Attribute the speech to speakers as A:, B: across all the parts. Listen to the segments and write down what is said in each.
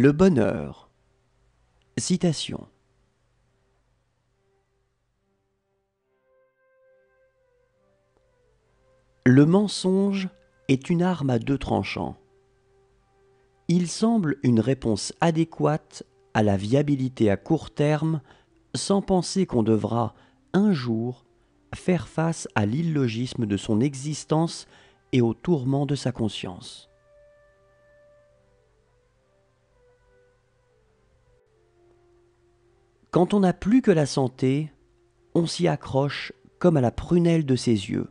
A: Le bonheur. Citation. Le mensonge est une arme à deux tranchants. Il semble une réponse adéquate à la viabilité à court terme sans penser qu'on devra, un jour, faire face à l'illogisme de son existence et aux tourments de sa conscience. Quand on n'a plus que la santé, on s'y accroche comme à la prunelle de ses yeux.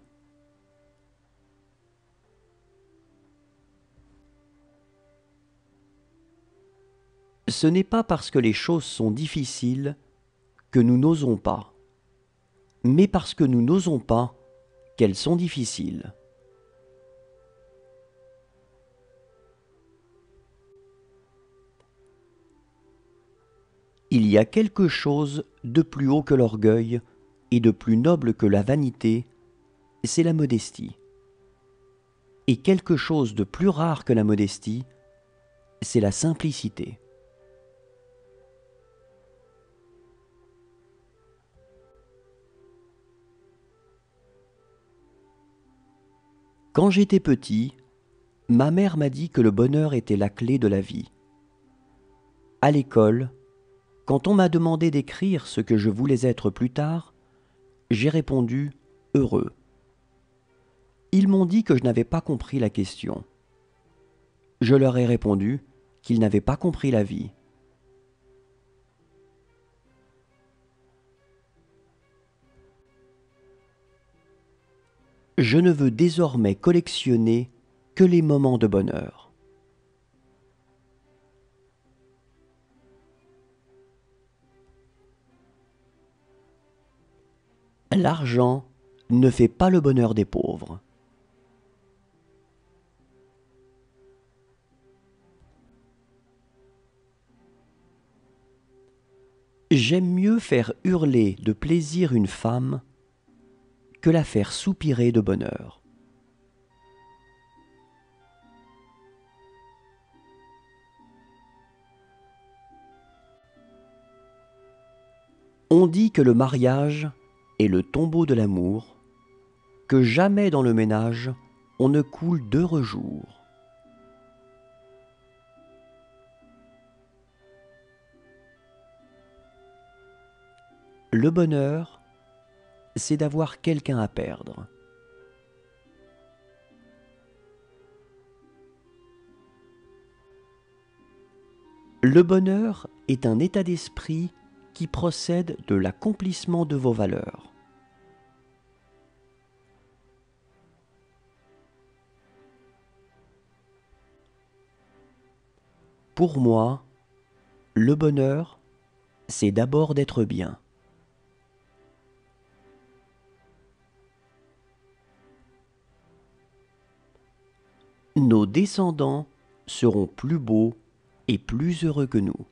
A: Ce n'est pas parce que les choses sont difficiles que nous n'osons pas, mais parce que nous n'osons pas qu'elles sont difficiles. Il y a quelque chose de plus haut que l'orgueil et de plus noble que la vanité, c'est la modestie. Et quelque chose de plus rare que la modestie, c'est la simplicité. Quand j'étais petit, ma mère m'a dit que le bonheur était la clé de la vie. À l'école, quand on m'a demandé d'écrire ce que je voulais être plus tard, j'ai répondu « heureux ». Ils m'ont dit que je n'avais pas compris la question. Je leur ai répondu qu'ils n'avaient pas compris la vie. Je ne veux désormais collectionner que les moments de bonheur. L'argent ne fait pas le bonheur des pauvres. J'aime mieux faire hurler de plaisir une femme que la faire soupirer de bonheur. On dit que le mariage est le tombeau de l'amour, que jamais dans le ménage on ne coule d'heureux jours. Le bonheur, c'est d'avoir quelqu'un à perdre. Le bonheur est un état d'esprit qui procède de l'accomplissement de vos valeurs. Pour moi, le bonheur, c'est d'abord d'être bien. Nos descendants seront plus beaux et plus heureux que nous.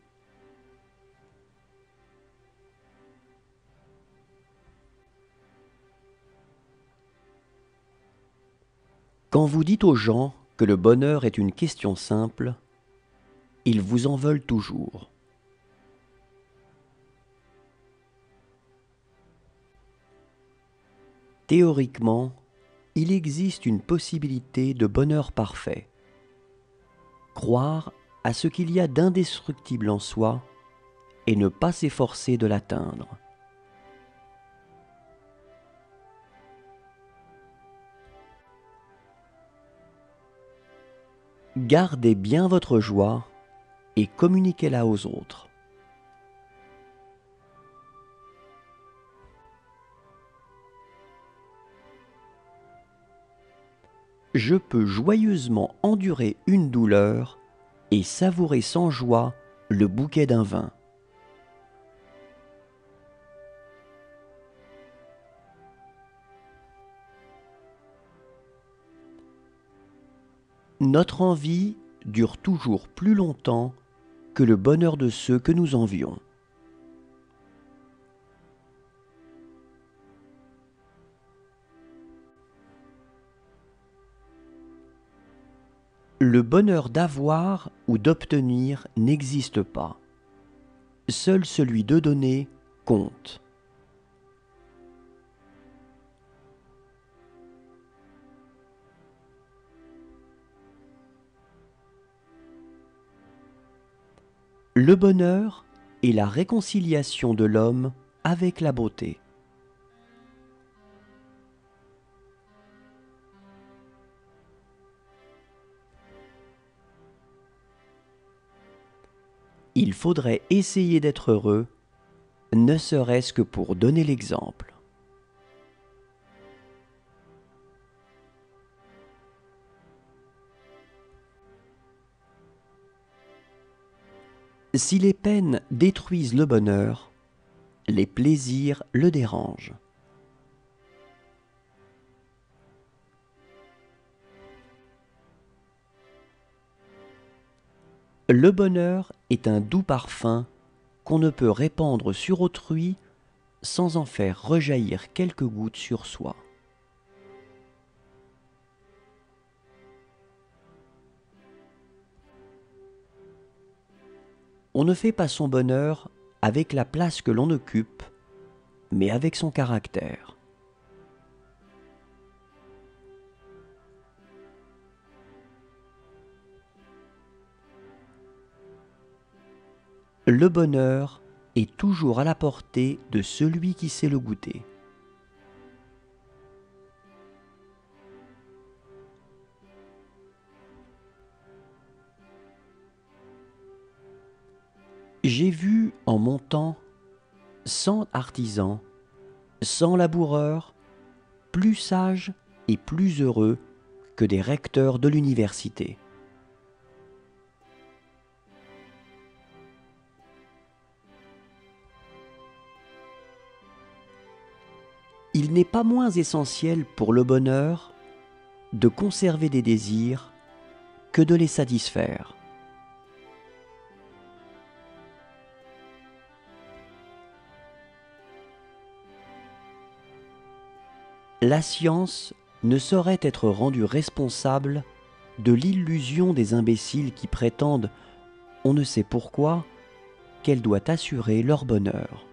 A: Quand vous dites aux gens que le bonheur est une question simple, ils vous en veulent toujours. Théoriquement, il existe une possibilité de bonheur parfait. Croire à ce qu'il y a d'indestructible en soi et ne pas s'efforcer de l'atteindre. Gardez bien votre joie et communiquez-la aux autres. Je peux joyeusement endurer une douleur et savourer sans joie le bouquet d'un vin. Notre envie dure toujours plus longtemps que le bonheur de ceux que nous envions. Le bonheur d'avoir ou d'obtenir n'existe pas. Seul celui de donner compte. Le bonheur est la réconciliation de l'homme avec la beauté. Il faudrait essayer d'être heureux, ne serait-ce que pour donner l'exemple. Si les peines détruisent le bonheur, les plaisirs le dérangent. Le bonheur est un doux parfum qu'on ne peut répandre sur autrui sans en faire rejaillir quelques gouttes sur soi. On ne fait pas son bonheur avec la place que l'on occupe, mais avec son caractère. Le bonheur est toujours à la portée de celui qui sait le goûter. J'ai vu en mon temps 100 artisans, 100 laboureurs, plus sages et plus heureux que des recteurs de l'université. Il n'est pas moins essentiel pour le bonheur de conserver des désirs que de les satisfaire. La science ne saurait être rendue responsable de l'illusion des imbéciles qui prétendent, on ne sait pourquoi, qu'elle doit assurer leur bonheur.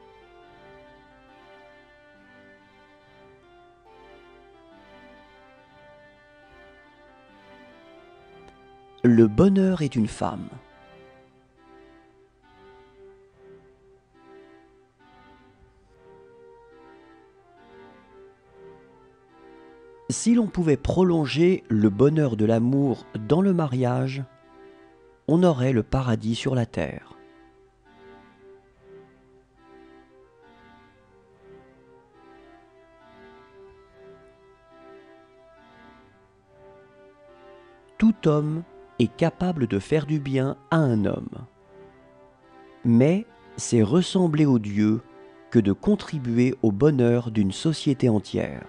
A: Le bonheur est une femme. Si l'on pouvait prolonger le bonheur de l'amour dans le mariage, on aurait le paradis sur la terre. Tout homme est capable de faire du bien à un homme. Mais c'est ressembler aux dieux que de contribuer au bonheur d'une société entière.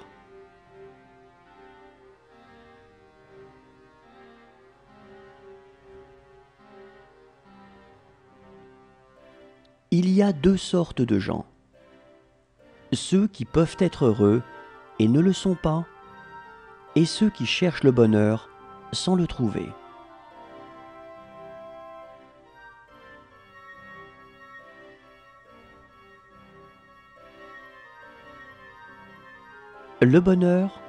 A: Il y a deux sortes de gens. Ceux qui peuvent être heureux et ne le sont pas, et ceux qui cherchent le bonheur sans le trouver. Le bonheur,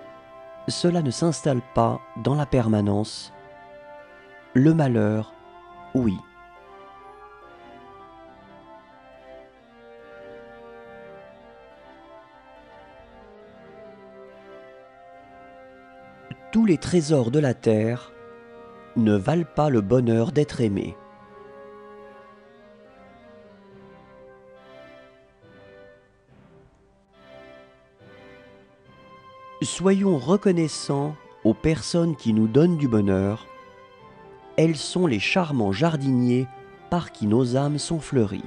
A: cela ne s'installe pas dans la permanence. Le malheur, oui. Tous les trésors de la terre ne valent pas le bonheur d'être aimé. Soyons reconnaissants aux personnes qui nous donnent du bonheur. Elles sont les charmants jardiniers par qui nos âmes sont fleuries.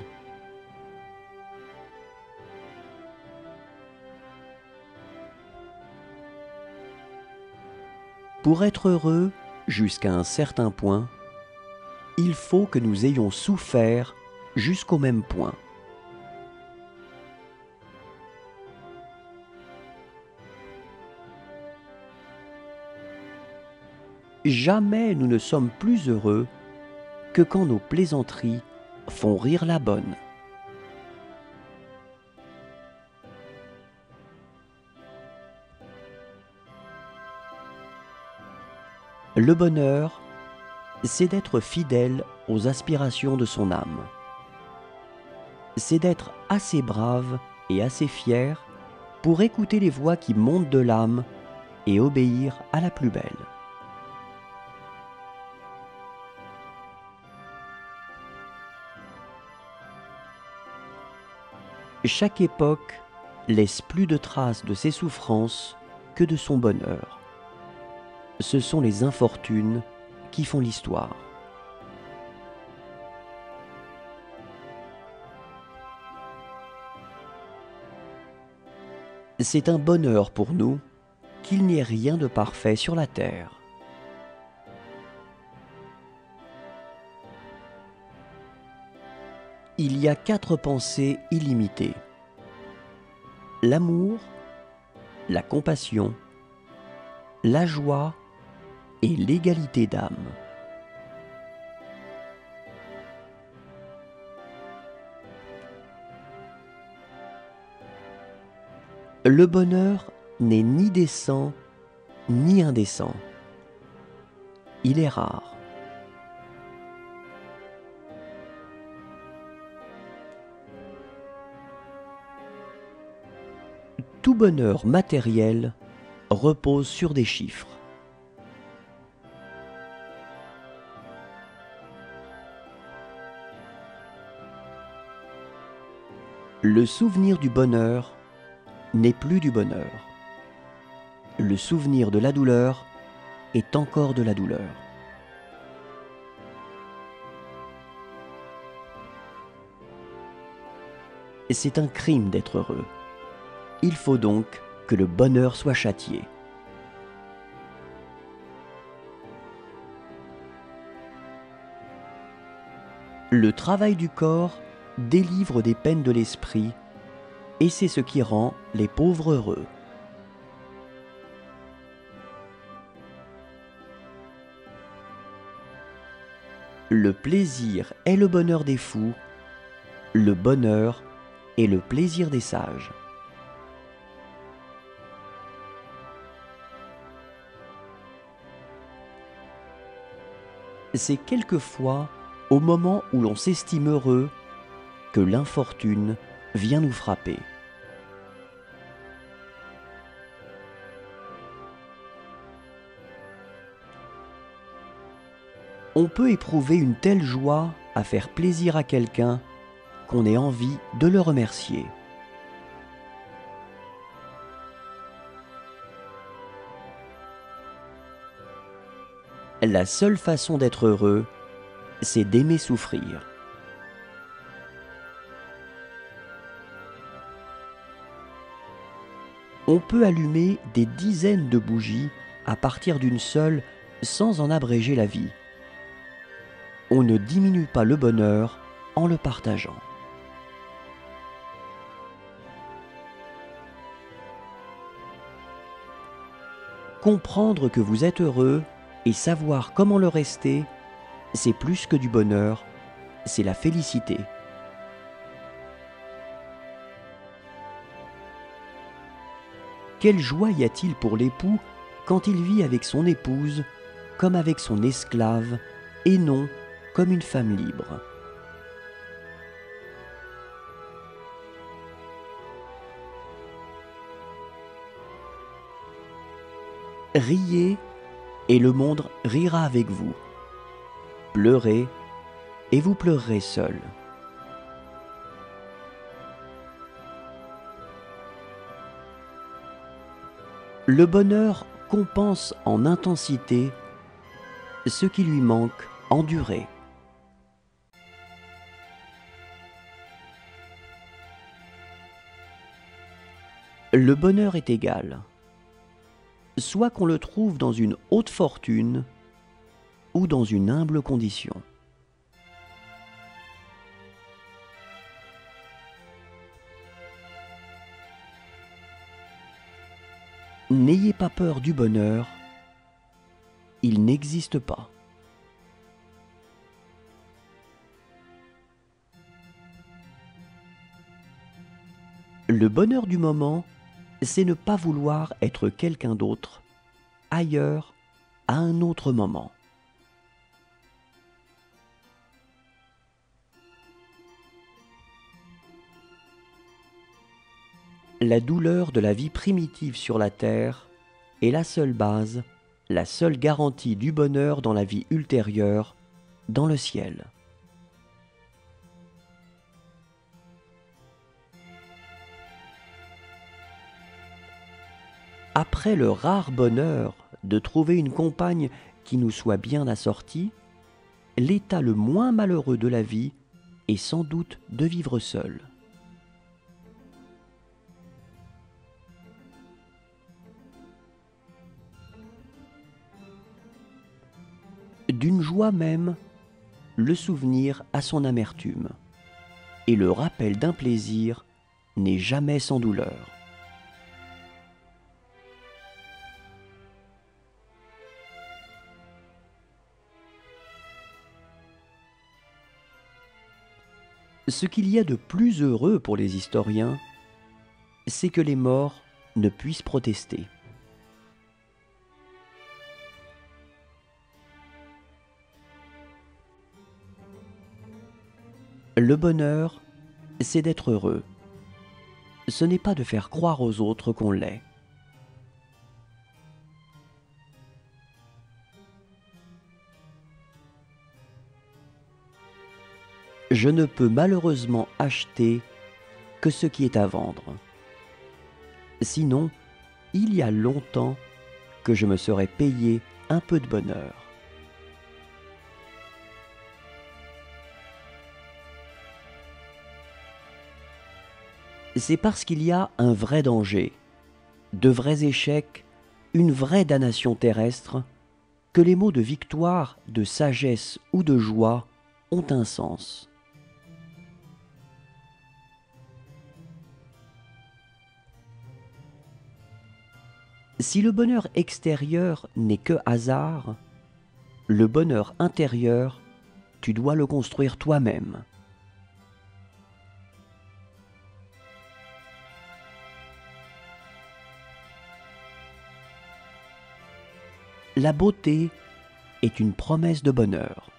A: Pour être heureux, jusqu'à un certain point, il faut que nous ayons souffert jusqu'au même point. jamais nous ne sommes plus heureux que quand nos plaisanteries font rire la bonne. Le bonheur, c'est d'être fidèle aux aspirations de son âme. C'est d'être assez brave et assez fier pour écouter les voix qui montent de l'âme et obéir à la plus belle. Chaque époque laisse plus de traces de ses souffrances que de son bonheur. Ce sont les infortunes qui font l'histoire. C'est un bonheur pour nous qu'il n'y ait rien de parfait sur la terre. Il y a 4 pensées illimitées: l'amour, la compassion, la joie et l'égalité d'âme. Le bonheur n'est ni décent ni indécent. Il est rare. Tout bonheur matériel repose sur des chiffres. Le souvenir du bonheur n'est plus du bonheur. Le souvenir de la douleur est encore de la douleur. C'est un crime d'être heureux. Il faut donc que le bonheur soit châtié. Le travail du corps délivre des peines de l'esprit, et c'est ce qui rend les pauvres heureux. Le plaisir est le bonheur des fous, le bonheur est le plaisir des sages. C'est quelquefois au moment où l'on s'estime heureux que l'infortune vient nous frapper. On peut éprouver une telle joie à faire plaisir à quelqu'un qu'on ait envie de le remercier. La seule façon d'être heureux, c'est d'aimer souffrir. On peut allumer des dizaines de bougies à partir d'une seule sans en abréger la vie. On ne diminue pas le bonheur en le partageant. Comprendre que vous êtes heureux et savoir comment le rester, c'est plus que du bonheur, c'est la félicité. Quelle joie y a-t-il pour l'époux quand il vit avec son épouse comme avec son esclave et non comme une femme libre. Riez et le monde rira avec vous. Pleurez et vous pleurerez seul. Le bonheur compense en intensité ce qui lui manque en durée. Le bonheur est égal, soit qu'on le trouve dans une haute fortune ou dans une humble condition. N'ayez pas peur du bonheur, il n'existe pas. Le bonheur du moment, c'est ne pas vouloir être quelqu'un d'autre, ailleurs, à un autre moment. La douleur de la vie primitive sur la terre est la seule base, la seule garantie du bonheur dans la vie ultérieure, dans le ciel. Après le rare bonheur de trouver une compagne qui nous soit bien assortie, l'état le moins malheureux de la vie est sans doute de vivre seul. D'une joie même, le souvenir a son amertume, et le rappel d'un plaisir n'est jamais sans douleur. Ce qu'il y a de plus heureux pour les historiens, c'est que les morts ne puissent protester. Le bonheur, c'est d'être heureux. Ce n'est pas de faire croire aux autres qu'on l'est. Je ne peux malheureusement acheter que ce qui est à vendre. Sinon, il y a longtemps que je me serais payé un peu de bonheur. C'est parce qu'il y a un vrai danger, de vrais échecs, une vraie damnation terrestre, que les mots de victoire, de sagesse ou de joie ont un sens. Si le bonheur extérieur n'est que hasard, le bonheur intérieur, tu dois le construire toi-même. La beauté est une promesse de bonheur.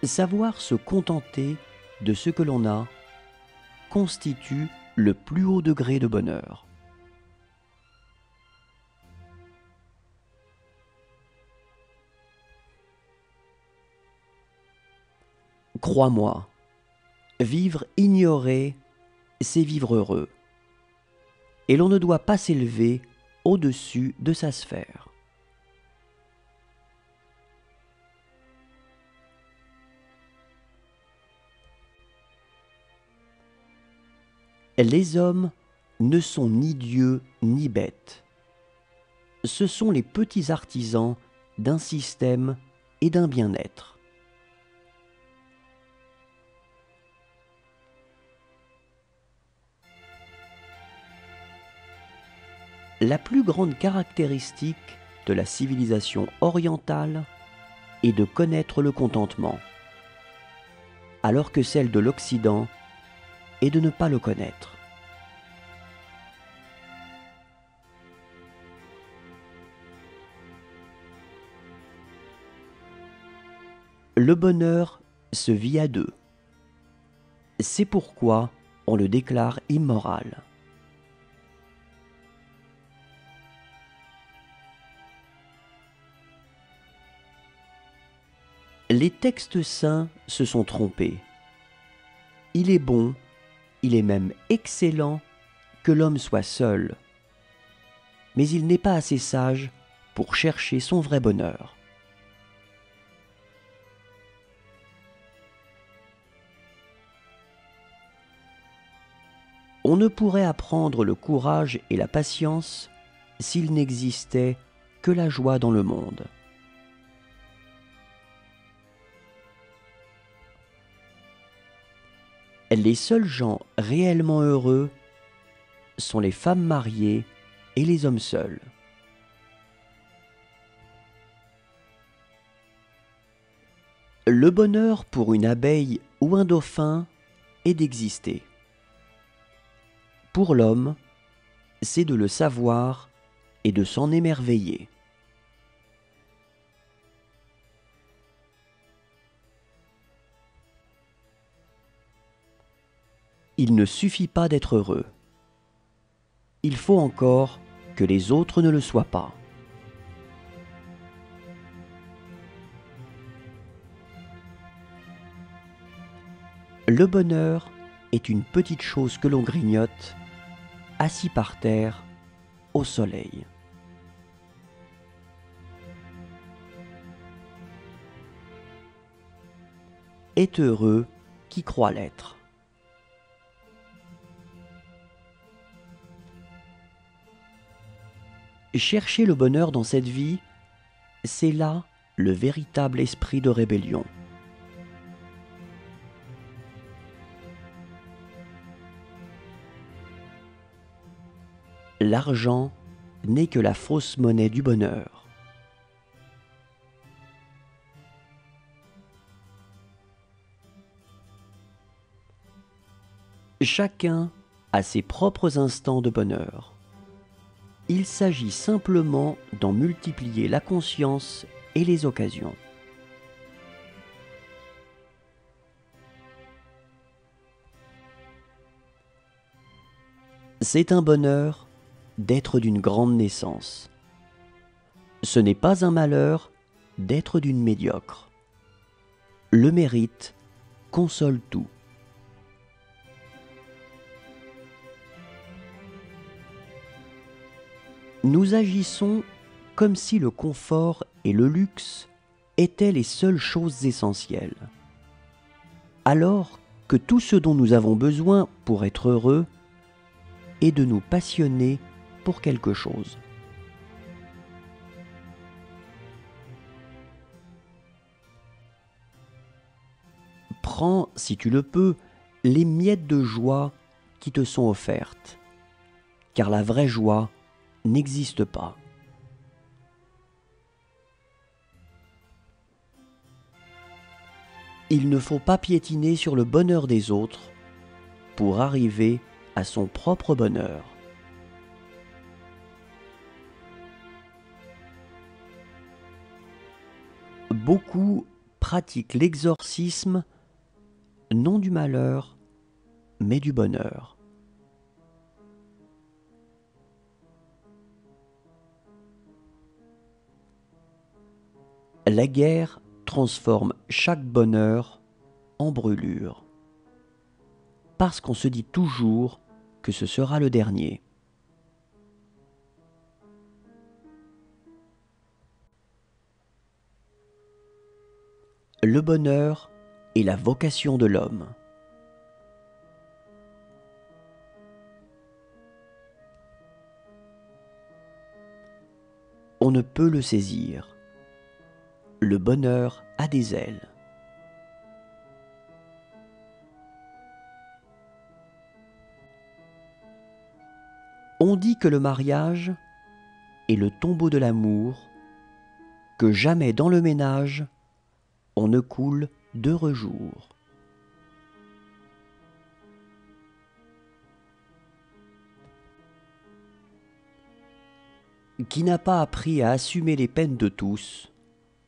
A: Savoir se contenter de ce que l'on a constitue le plus haut degré de bonheur. Crois-moi, vivre ignoré, c'est vivre heureux. Et l'on ne doit pas s'élever au-dessus de sa sphère. Les hommes ne sont ni dieux ni bêtes. Ce sont les petits artisans d'un système et d'un bien-être. La plus grande caractéristique de la civilisation orientale est de connaître le contentement, alors que celle de l'Occident est de ne pas le connaître. Le bonheur se vit à deux. C'est pourquoi on le déclare immoral. Les textes saints se sont trompés. Il est bon, il est même excellent que l'homme soit seul. Mais il n'est pas assez sage pour chercher son vrai bonheur. On ne pourrait apprendre le courage et la patience s'il n'existait que la joie dans le monde. Les seuls gens réellement heureux sont les femmes mariées et les hommes seuls. Le bonheur pour une abeille ou un dauphin est d'exister. Pour l'homme, c'est de le savoir et de s'en émerveiller. Il ne suffit pas d'être heureux. Il faut encore que les autres ne le soient pas. Le bonheur est une petite chose que l'on grignote, assis par terre, au soleil. Est heureux qui croit l'être. Chercher le bonheur dans cette vie, c'est là le véritable esprit de rébellion. L'argent n'est que la fausse monnaie du bonheur. Chacun a ses propres instants de bonheur. Il s'agit simplement d'en multiplier la conscience et les occasions. C'est un bonheur d'être d'une grande naissance. Ce n'est pas un malheur d'être d'une médiocre. Le mérite console tout. Nous agissons comme si le confort et le luxe étaient les seules choses essentielles, alors que tout ce dont nous avons besoin pour être heureux est de nous passionner pour quelque chose. Prends, si tu le peux, les miettes de joie qui te sont offertes, car la vraie joie n'existe pas. Il ne faut pas piétiner sur le bonheur des autres pour arriver à son propre bonheur. Beaucoup pratiquent l'exorcisme non du malheur, mais du bonheur. La guerre transforme chaque bonheur en brûlure, parce qu'on se dit toujours que ce sera le dernier. Le bonheur est la vocation de l'homme. On ne peut le saisir. Le bonheur a des ailes. On dit que le mariage est le tombeau de l'amour, que jamais dans le ménage on ne coule d'heureux jours. Qui n'a pas appris à assumer les peines de tous,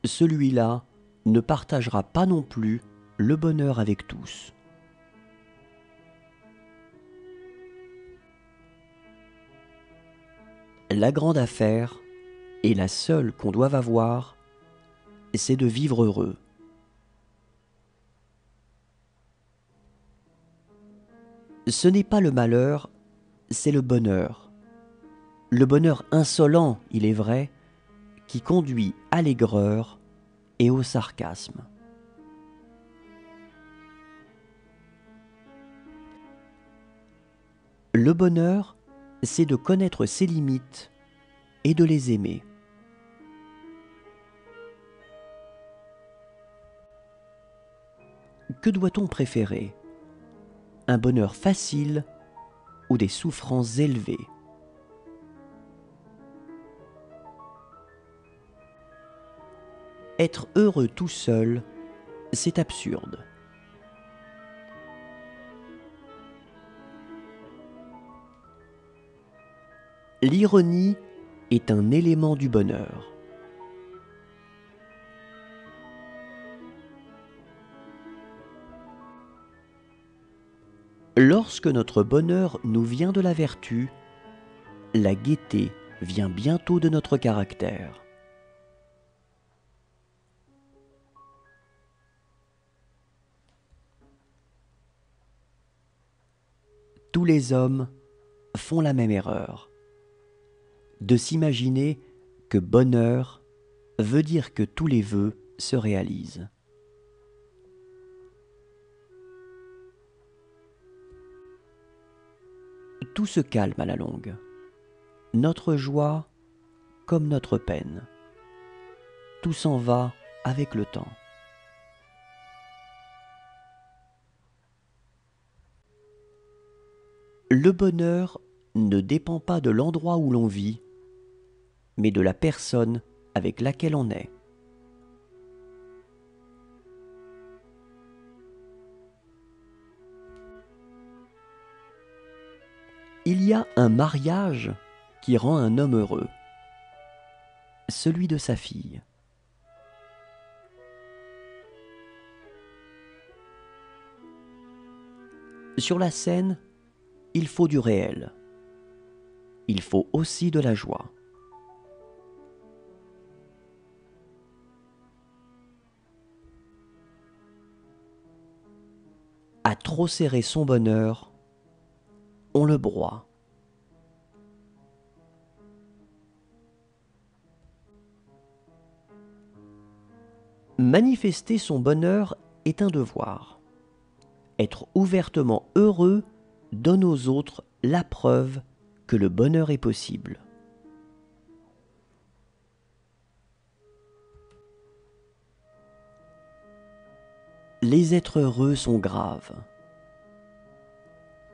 A: celui-là ne partagera pas non plus le bonheur avec tous. La grande affaire, et la seule qu'on doive avoir, c'est de vivre heureux. Ce n'est pas le malheur, c'est le bonheur. Le bonheur insolent, il est vrai, qui conduit à l'aigreur et au sarcasme. Le bonheur, c'est de connaître ses limites et de les aimer. Que doit-on préférer ? un bonheur facile ou des souffrances élevées. Être heureux tout seul, c'est absurde. L'ironie est un élément du bonheur. Lorsque notre bonheur nous vient de la vertu, la gaieté vient bientôt de notre caractère. Tous les hommes font la même erreur, de s'imaginer que bonheur veut dire que tous les vœux se réalisent. Tout se calme à la longue, notre joie comme notre peine. Tout s'en va avec le temps. Le bonheur ne dépend pas de l'endroit où l'on vit, mais de la personne avec laquelle on est. Il y a un mariage qui rend un homme heureux, celui de sa fille. Sur la scène, il faut du réel. Il faut aussi de la joie. À trop serrer son bonheur, on le broie. Manifester son bonheur est un devoir. Être ouvertement heureux donne aux autres la preuve que le bonheur est possible. Les êtres heureux sont graves.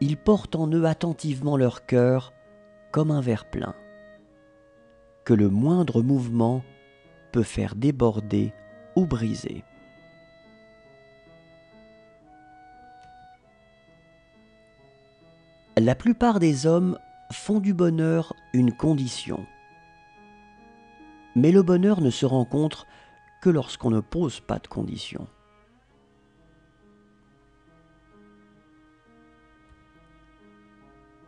A: Ils portent en eux attentivement leur cœur comme un verre plein, que le moindre mouvement peut faire déborder ou briser. La plupart des hommes font du bonheur une condition. Mais le bonheur ne se rencontre que lorsqu'on ne pose pas de conditions.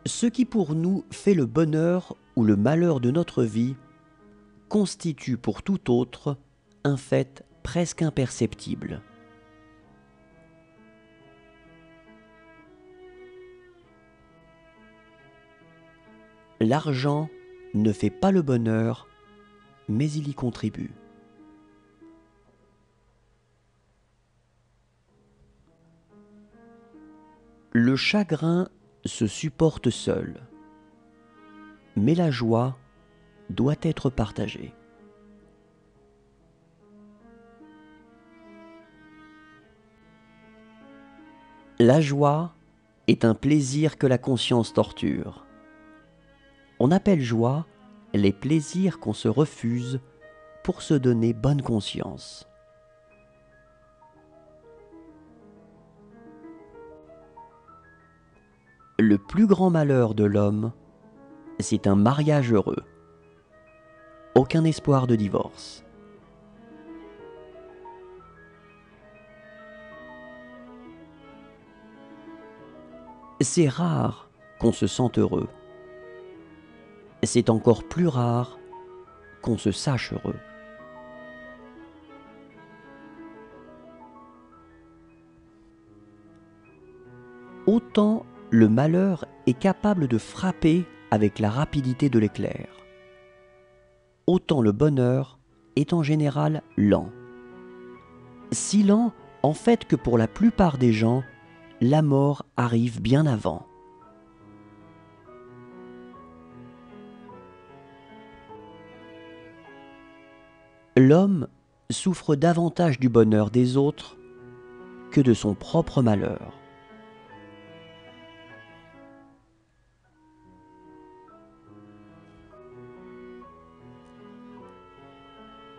A: Ce qui pour nous fait le bonheur ou le malheur de notre vie constitue pour tout autre un fait presque imperceptible. L'argent ne fait pas le bonheur, mais il y contribue. Le chagrin se supporte seul, mais la joie doit être partagée. La joie est un plaisir que la conscience torture. On appelle joie les plaisirs qu'on se refuse pour se donner bonne conscience. Le plus grand malheur de l'homme, c'est un mariage heureux. Aucun espoir de divorce. C'est rare qu'on se sente heureux. C'est encore plus rare qu'on se sache heureux. Autant le malheur est capable de frapper avec la rapidité de l'éclair, autant le bonheur est en général lent. Si lent, en fait, que pour la plupart des gens, la mort arrive bien avant. L'homme souffre davantage du bonheur des autres que de son propre malheur.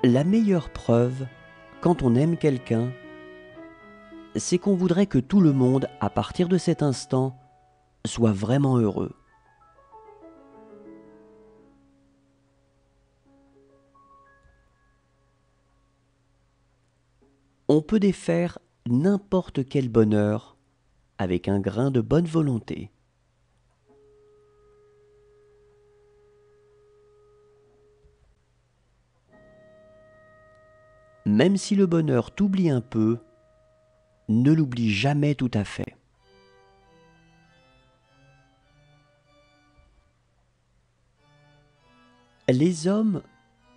A: La meilleure preuve, quand on aime quelqu'un, c'est qu'on voudrait que tout le monde, à partir de cet instant, soit vraiment heureux. On peut défaire n'importe quel bonheur avec un grain de bonne volonté. Même si le bonheur t'oublie un peu, ne l'oublie jamais tout à fait. Les hommes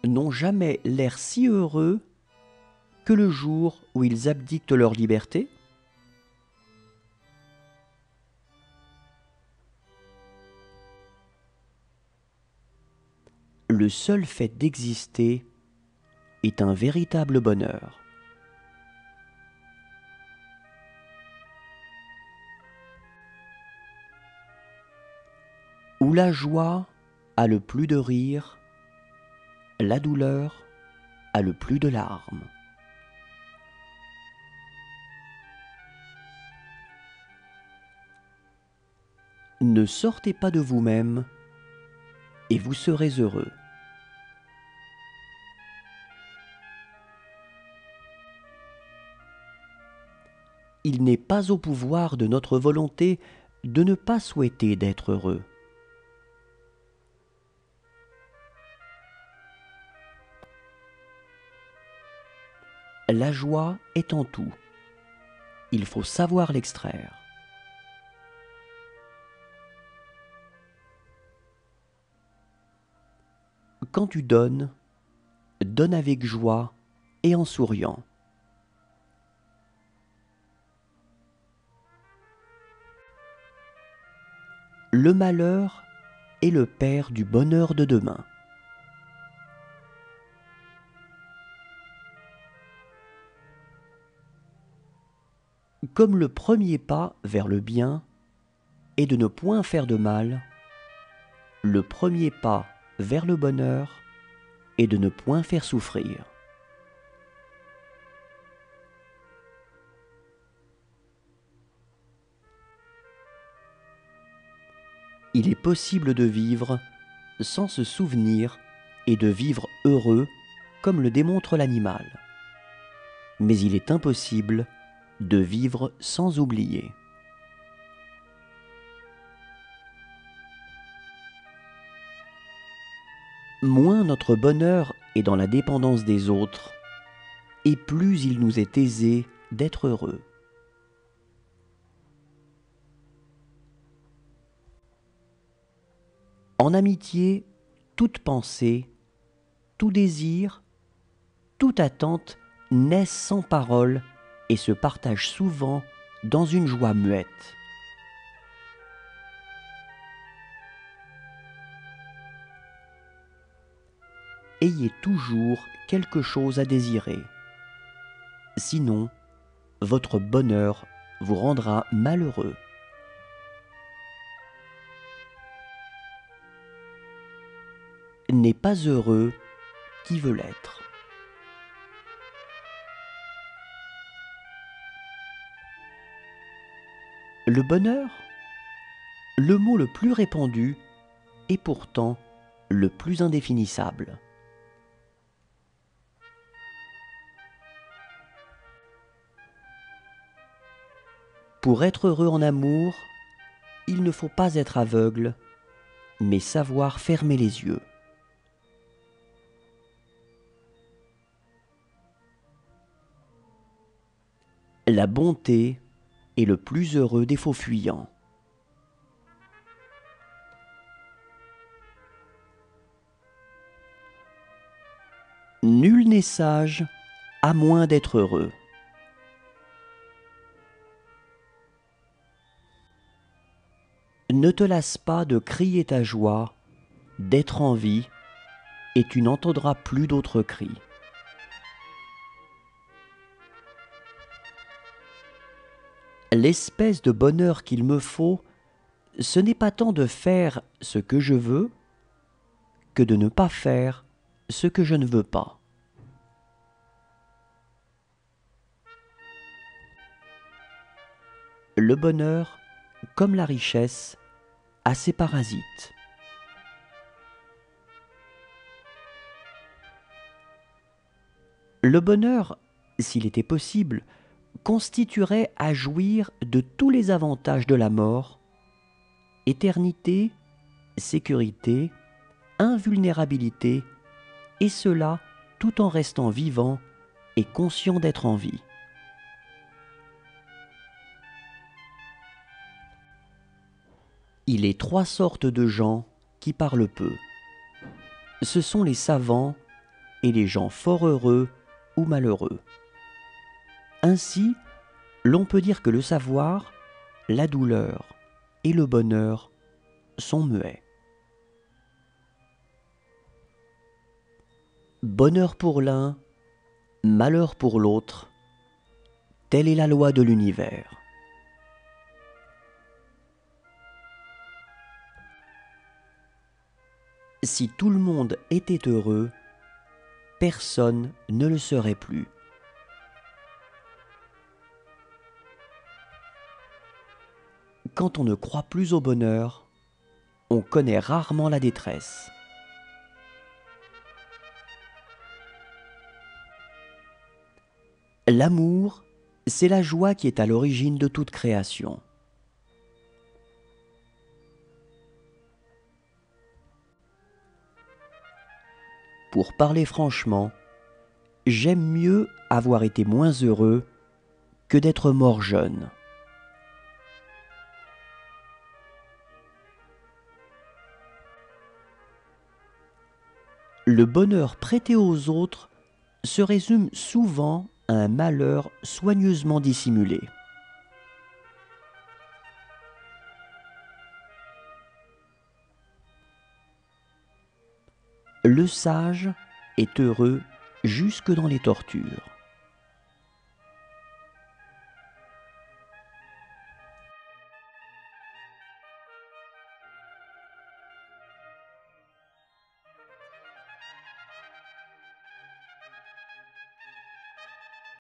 A: n'ont jamais l'air si heureux que le jour où ils abdiquent de leur liberté. Le seul fait d'exister est un véritable bonheur. Où la joie a le plus de rire, la douleur a le plus de larmes. Ne sortez pas de vous-même et vous serez heureux. Il n'est pas au pouvoir de notre volonté de ne pas souhaiter d'être heureux. La joie est en tout. Il faut savoir l'extraire. Quand tu donnes, donne avec joie et en souriant. Le malheur est le père du bonheur de demain. Comme le premier pas vers le bien est de ne point faire de mal, le premier pas vers le bonheur est de ne point faire souffrir. Il est possible de vivre sans se souvenir et de vivre heureux comme le démontre l'animal. Mais il est impossible de vivre sans oublier. Moins notre bonheur est dans la dépendance des autres, et plus il nous est aisé d'être heureux. En amitié, toute pensée, tout désir, toute attente naissent sans parole et se partagent souvent dans une joie muette. Ayez toujours quelque chose à désirer. Sinon, votre bonheur vous rendra malheureux. N'est pas heureux qui veut l'être. Le bonheur, le mot le plus répandu et pourtant le plus indéfinissable. Pour être heureux en amour, il ne faut pas être aveugle, mais savoir fermer les yeux. La bonté est le plus heureux des faux fuyants. Nul n'est sage à moins d'être heureux. Ne te lasse pas de crier ta joie, d'être en vie, et tu n'entendras plus d'autres cris. L'espèce de bonheur qu'il me faut, ce n'est pas tant de faire ce que je veux, que de ne pas faire ce que je ne veux pas. Le bonheur, comme la richesse, a ses parasites. Le bonheur, s'il était possible, constituerait à jouir de tous les avantages de la mort: éternité, sécurité, invulnérabilité, et cela tout en restant vivant et conscient d'être en vie. Il est trois sortes de gens qui parlent peu. Ce sont les savants et les gens fort heureux ou malheureux. Ainsi, l'on peut dire que le savoir, la douleur et le bonheur sont muets. Bonheur pour l'un, malheur pour l'autre, telle est la loi de l'univers. Si tout le monde était heureux, personne ne le serait plus. Quand on ne croit plus au bonheur, on connaît rarement la détresse. L'amour, c'est la joie qui est à l'origine de toute création. Pour parler franchement, j'aime mieux avoir été moins heureux que d'être mort jeune. Le bonheur prêté aux autres se résume souvent à un malheur soigneusement dissimulé. Le sage est heureux jusque dans les tortures.